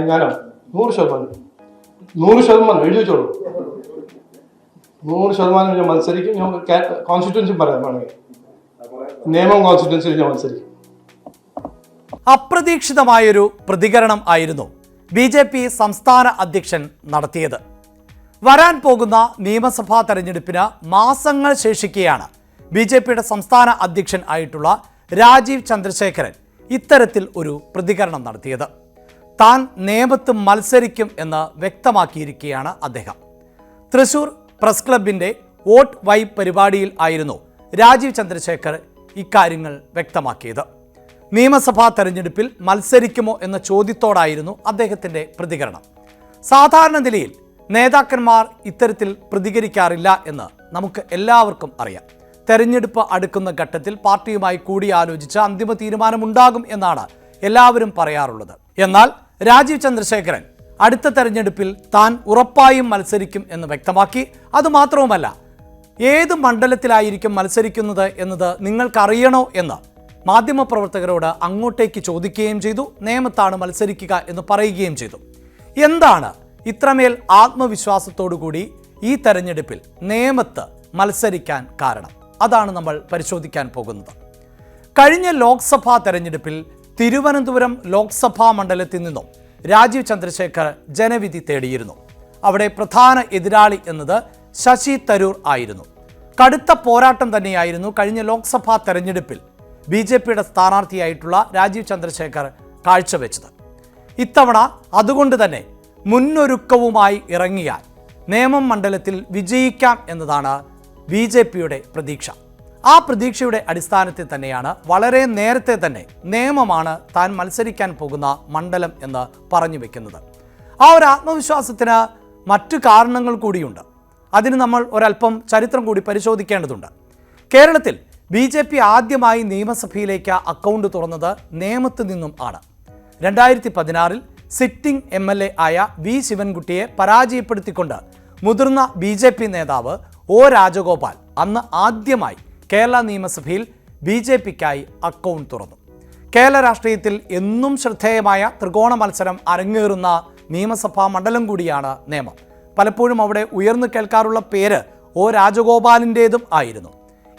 ഞാനോ 100% എഴുതി വെച്ചോളൂ. 100% ഞാൻ മത്സരിക്കും. ഞാൻ കോൺസ്റ്റിറ്റ്യുവൻസി പറയാൻ വേണമെങ്കിൽ നിയമം കോൺസ്റ്റിറ്റ്യുവൻസിയിൽ ഞാൻ മത്സരിക്കും. അപ്രതീക്ഷിതമായൊരു പ്രതികരണം ആയിരുന്നു BJP സംസ്ഥാന അധ്യക്ഷൻ നടത്തിയത്. വരാൻ പോകുന്ന നിയമസഭാ തെരഞ്ഞെടുപ്പിന് മാസങ്ങൾ ശേഷിക്കെയാണ് BJPയുടെ സംസ്ഥാന അധ്യക്ഷൻ ആയിട്ടുള്ള രാജീവ് ചന്ദ്രശേഖരൻ ഇത്തരത്തിൽ ഒരു പ്രതികരണം നടത്തിയത്. താൻ നേമത്ത് മത്സരിക്കും എന്ന് വ്യക്തമാക്കിയിരിക്കുകയാണ് അദ്ദേഹം. തൃശൂർ പ്രസ് ക്ലബിൻ്റെ വോട്ട് വൈബ് പരിപാടിയിൽ ആയിരുന്നു രാജീവ് ചന്ദ്രശേഖർ ഇക്കാര്യങ്ങൾ വ്യക്തമാക്കിയത്. നിയമസഭാ തെരഞ്ഞെടുപ്പിൽ മത്സരിക്കുമോ എന്ന ചോദ്യത്തോടായിരുന്നു അദ്ദേഹത്തിൻ്റെ പ്രതികരണം. സാധാരണ നിലയിൽ നേതാക്കന്മാർ ഇത്തരത്തിൽ പ്രതികരിക്കാറില്ല എന്ന് നമുക്ക് എല്ലാവർക്കും അറിയാം. തെരഞ്ഞെടുപ്പ് അടുക്കുന്ന ഘട്ടത്തിൽ പാർട്ടിയുമായി കൂടിയാലോചിച്ച് അന്തിമ തീരുമാനമുണ്ടാകും എന്നാണ് എല്ലാവരും പറയാറുള്ളത്. എന്നാൽ രാജീവ് ചന്ദ്രശേഖരൻ അടുത്ത തെരഞ്ഞെടുപ്പിൽ താൻ ഉറപ്പായും മത്സരിക്കും എന്ന് വ്യക്തമാക്കി. അതുമാത്രവുമല്ല, ഏത് മണ്ഡലത്തിലായിരിക്കും മത്സരിക്കുന്നത് എന്നത് നിങ്ങൾക്കറിയണോ എന്ന് മാധ്യമപ്രവർത്തകരോട് അങ്ങോട്ടേക്ക് ചോദിക്കുകയും ചെയ്തു. നേമത്താണ് മത്സരിക്കുക എന്ന് പറയുകയും ചെയ്തു. എന്താണ് ഇത്രമേൽ ആത്മവിശ്വാസത്തോടുകൂടി ഈ തെരഞ്ഞെടുപ്പിൽ നേമത്ത് മത്സരിക്കാൻ കാരണം? അതാണ് നമ്മൾ പരിശോധിക്കാൻ പോകുന്നത്. കഴിഞ്ഞ ലോക്സഭാ തെരഞ്ഞെടുപ്പിൽ തിരുവനന്തപുരം ലോക്സഭാ മണ്ഡലത്തിൽ നിന്നും രാജീവ് ചന്ദ്രശേഖർ ജനവിധി തേടിയിരുന്നു. അവിടെ പ്രധാന എതിരാളി എന്നത് ശശി തരൂർ ആയിരുന്നു. കടുത്ത പോരാട്ടം തന്നെയായിരുന്നു കഴിഞ്ഞ ലോക്സഭാ തെരഞ്ഞെടുപ്പിൽ BJPയുടെ സ്ഥാനാർത്ഥിയായിട്ടുള്ള രാജീവ് ചന്ദ്രശേഖർ കാഴ്ചവെച്ചത്. ഇത്തവണ അതുകൊണ്ട് തന്നെ മുന്നൊരുക്കവുമായി ഇറങ്ങിയാൽ നേമം മണ്ഡലത്തിൽ വിജയിക്കാം എന്നതാണ് BJPയുടെ പ്രതീക്ഷ. ആ പ്രതീക്ഷയുടെ അടിസ്ഥാനത്തിൽ തന്നെയാണ് വളരെ നേരത്തെ തന്നെ നേമമാണ് താൻ മത്സരിക്കാൻ പോകുന്ന മണ്ഡലം എന്ന് പറഞ്ഞു വെക്കുന്നത്. ആ ഒരു ആത്മവിശ്വാസത്തിന് മറ്റു കാരണങ്ങൾ കൂടിയുണ്ട്. അതിന് നമ്മൾ ഒരല്പം ചരിത്രം കൂടി പരിശോധിക്കേണ്ടതുണ്ട്. കേരളത്തിൽ BJP ആദ്യമായി നിയമസഭയിലേക്ക് അക്കൗണ്ട് തുറന്നത് നേമത്ത് നിന്നും ആണ്. 2016 സിറ്റിംഗ് MLA ആയ V ശിവൻകുട്ടിയെ പരാജയപ്പെടുത്തിക്കൊണ്ട് മുതിർന്ന BJP നേതാവ് O രാജഗോപാൽ അന്ന് ആദ്യമായി കേരള നിയമസഭയിൽ BJPക്കായി അക്കൗണ്ട് തുറന്നു. കേരള രാഷ്ട്രീയത്തിൽ എന്നും ശ്രദ്ധേയമായ ത്രികോണ മത്സരം അരങ്ങേറുന്ന നിയമസഭാ മണ്ഡലം കൂടിയാണ് നേമം. പലപ്പോഴും അവിടെ ഉയർന്നു കേൾക്കാറുള്ള പേര് O രാജഗോപാലിൻ്റേതും ആയിരുന്നു.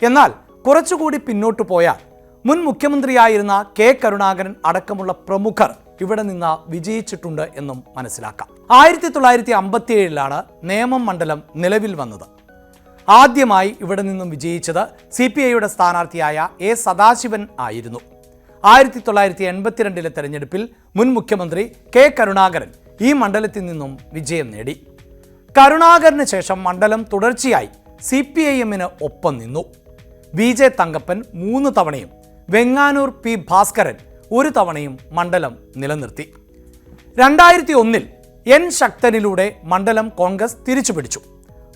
എന്നാൽ കുറച്ചുകൂടി പിന്നോട്ട് പോയാൽ മുൻ മുഖ്യമന്ത്രിയായിരുന്ന K കരുണാകരൻ അടക്കമുള്ള പ്രമുഖർ ഇവിടെ നിന്ന് വിജയിച്ചിട്ടുണ്ട് എന്നും മനസ്സിലാക്കാം. 1957 നേമം മണ്ഡലം നിലവിൽ വന്നത്. ആദ്യമായി ഇവിടെ നിന്നും വിജയിച്ചത് CPIയുടെ സ്ഥാനാർത്ഥിയായ A സദാശിവൻ ആയിരുന്നു. 1982 തെരഞ്ഞെടുപ്പിൽ മുൻ മുഖ്യമന്ത്രി K കരുണാകരൻ ഈ മണ്ഡലത്തിൽ നിന്നും വിജയം നേടി. കരുണാകരന് ശേഷം മണ്ഡലം തുടർച്ചയായി CPIഎമ്മിന് ഒപ്പം നിന്നു. VJ തങ്കപ്പൻ 3 തവണയും വെങ്ങാനൂർ P ഭാസ്കരൻ 1 തവണയും മണ്ഡലം നിലനിർത്തി. 2001 N ശക്തനിലൂടെ മണ്ഡലം കോൺഗ്രസ് തിരിച്ചുപിടിച്ചു.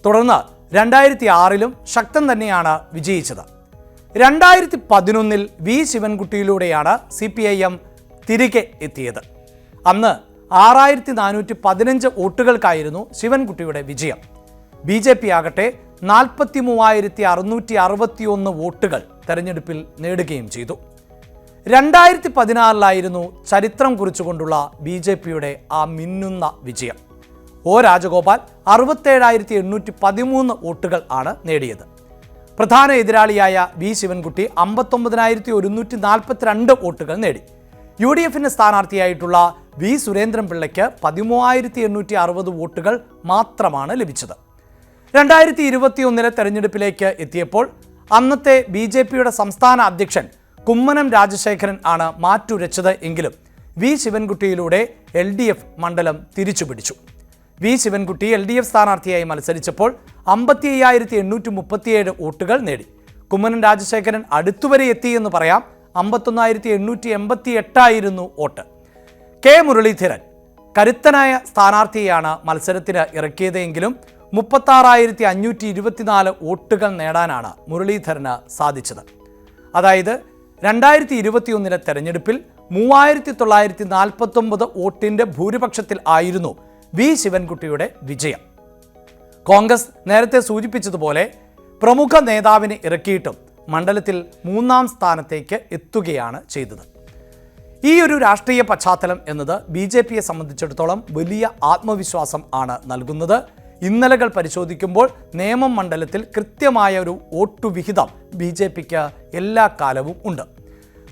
തുടർന്ന് 2006 ശക്തൻ തന്നെയാണ് വിജയിച്ചത്. 2011 V ശിവൻകുട്ടിയിലൂടെയാണ് CPIM തിരികെ എത്തിയത്. അന്ന് 6415 വോട്ടുകൾക്കായിരുന്നു ശിവൻകുട്ടിയുടെ വിജയം. BJP ആകട്ടെ 43,661 വോട്ടുകൾ തെരഞ്ഞെടുപ്പിൽ നേടുകയും ചെയ്തു. 2014 ചരിത്രം കുറിച്ചുകൊണ്ടുള്ള BJPയുടെ ആ മിന്നുന്ന വിജയം. O രാജഗോപാൽ 67,813 വോട്ടുകൾ ആണ് നേടിയത്. പ്രധാന എതിരാളിയായ V ശിവൻകുട്ടി 59,142 വോട്ടുകൾ നേടി. UDFിൻ്റെ സ്ഥാനാർത്ഥിയായിട്ടുള്ള V സുരേന്ദ്രൻപിള്ളയ്ക്ക് 13,860 വോട്ടുകൾ മാത്രമാണ് ലഭിച്ചത്. 2021 തെരഞ്ഞെടുപ്പിലേക്ക് എത്തിയപ്പോൾ അന്നത്തെ BJPയുടെ സംസ്ഥാന അധ്യക്ഷൻ കുമ്മനം രാജശേഖരൻ ആണ് മാറ്റുരച്ചത് എങ്കിലും V ശിവൻകുട്ടിയിലൂടെ LDF മണ്ഡലം തിരിച്ചുപിടിച്ചു. V ശിവൻകുട്ടി LDF സ്ഥാനാർത്ഥിയായി മത്സരിച്ചപ്പോൾ 55,837 വോട്ടുകൾ നേടി. കുമ്മനം രാജശേഖരൻ അടുത്തുവരെ എത്തിയെന്ന് പറയാം. 51,888 വോട്ട്. K മുരളീധരൻ കരുത്തനായ സ്ഥാനാർത്ഥിയെയാണ് മത്സരത്തിന് ഇറക്കിയതെങ്കിലും 36,524 വോട്ടുകൾ നേടാനാണ് മുരളീധരന് സാധിച്ചത്. അതായത് 2021 തെരഞ്ഞെടുപ്പിൽ 3,949 വോട്ടിൻ്റെ ഭൂരിപക്ഷത്തിൽ ആയിരുന്നു V ശിവൻകുട്ടിയുടെ വിജയം. കോൺഗ്രസ് നേരത്തെ സൂചിപ്പിച്ചതുപോലെ പ്രമുഖ നേതാവിനെ ഇറക്കിയിട്ടും മണ്ഡലത്തിൽ 3ാം സ്ഥാനത്തേക്ക് എത്തുകയാണ് ചെയ്തത്. ഈ ഒരു രാഷ്ട്രീയ പശ്ചാത്തലം എന്നത് BJPയെ സംബന്ധിച്ചിടത്തോളം വലിയ ആത്മവിശ്വാസം ആണ് നൽകുന്നത്. ഇന്നലകൾ പരിശോധിക്കുമ്പോൾ നേമം മണ്ഡലത്തിൽ കൃത്യമായ ഒരു വോട്ടുവിഹിതം BJPക്ക് എല്ലാ കാലവും ഉണ്ട്.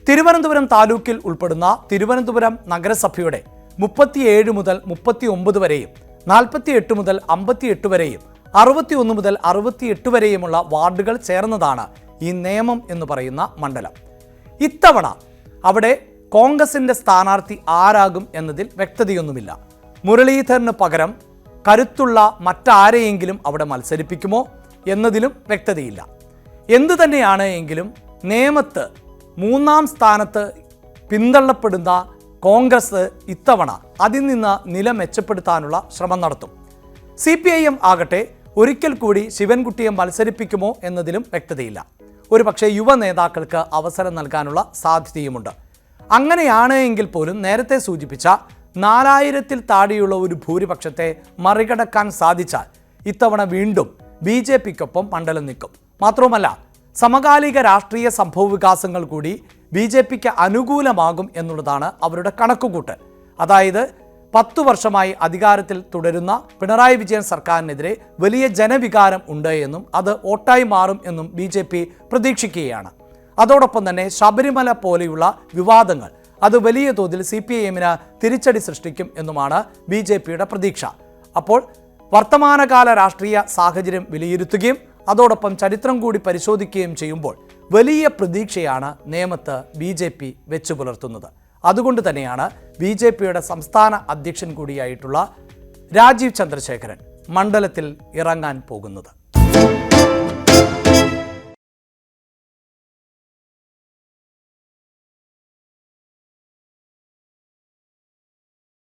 തിരുവനന്തപുരം താലൂക്കിൽ ഉൾപ്പെടുന്ന തിരുവനന്തപുരം നഗരസഭയുടെ 37 മുതൽ 39 വരെയും 48 മുതൽ 58 വരെയും 61 മുതൽ 68 വരെയുമുള്ള വാർഡുകൾ ചേർന്നതാണ് ഈ നേമം എന്ന് പറയുന്ന മണ്ഡലം. ഇത്തവണ അവിടെ കോൺഗ്രസിൻ്റെ സ്ഥാനാർത്ഥി ആരാകും എന്നതിൽ വ്യക്തതയൊന്നുമില്ല. മുരളീധരന് പകരം കരുത്തുള്ള മറ്റാരെയെങ്കിലും അവിടെ മത്സരിപ്പിക്കുമോ എന്നതിലും വ്യക്തതയില്ല. എന്തു തന്നെയാണ് എങ്കിലും നേമത്ത് 3ാം സ്ഥാനത്ത് പിന്തള്ളപ്പെടുന്ന കോൺഗ്രസ് ഇത്തവണ അതിൽ നിന്ന് നില മെച്ചപ്പെടുത്താനുള്ള ശ്രമം നടത്തും. CPIM ആകട്ടെ ഒരിക്കൽ കൂടി ശിവൻകുട്ടിയെ മത്സരിപ്പിക്കുമോ എന്നതിലും വ്യക്തതയില്ല. ഒരു പക്ഷേ യുവ നേതാക്കൾക്ക് അവസരം നൽകാനുള്ള സാധ്യതയുമുണ്ട്. അങ്ങനെയാണ് എങ്കിൽ പോലും നേരത്തെ സൂചിപ്പിച്ച 4000-ൽ താഴെയുള്ള ഒരു ഭൂരിപക്ഷത്തെ മറികടക്കാൻ സാധിച്ചാൽ ഇത്തവണ വീണ്ടും BJPക്കൊപ്പം മണ്ഡലം നിൽക്കും. മാത്രവുമല്ല, സമകാലിക രാഷ്ട്രീയ സംഭവ വികാസങ്ങൾ കൂടി BJPക്ക് അനുകൂലമാകും എന്നുള്ളതാണ് അവരുടെ കണക്കുകൂട്ടൽ. അതായത് 10 വർഷമായി അധികാരത്തിൽ തുടരുന്ന പിണറായി വിജയൻ സർക്കാരിനെതിരെ വലിയ ജനവികാരം ഉണ്ട് എന്നും അത് വോട്ടായി മാറും എന്നും BJP പ്രതീക്ഷിക്കുകയാണ്. അതോടൊപ്പം തന്നെ ശബരിമല പോലെയുള്ള വിവാദങ്ങൾ അത് വലിയ തോതിൽ CPIMന് തിരിച്ചടി സൃഷ്ടിക്കും എന്നുമാണ് BJPയുടെ പ്രതീക്ഷ. അപ്പോൾ വർത്തമാനകാല രാഷ്ട്രീയ സാഹചര്യം വിലയിരുത്തുകയും അതോടൊപ്പം ചരിത്രം കൂടി പരിശോധിക്കുകയും ചെയ്യുമ്പോൾ വലിയ പ്രതീക്ഷയാണ് നേമത്ത് BJP വെച്ചു പുലർത്തുന്നത്. അതുകൊണ്ട് തന്നെയാണ് BJPയുടെ സംസ്ഥാന അധ്യക്ഷൻ കൂടിയായിട്ടുള്ള രാജീവ് ചന്ദ്രശേഖരൻ മണ്ഡലത്തിൽ ഇറങ്ങാൻ പോകുന്നത്.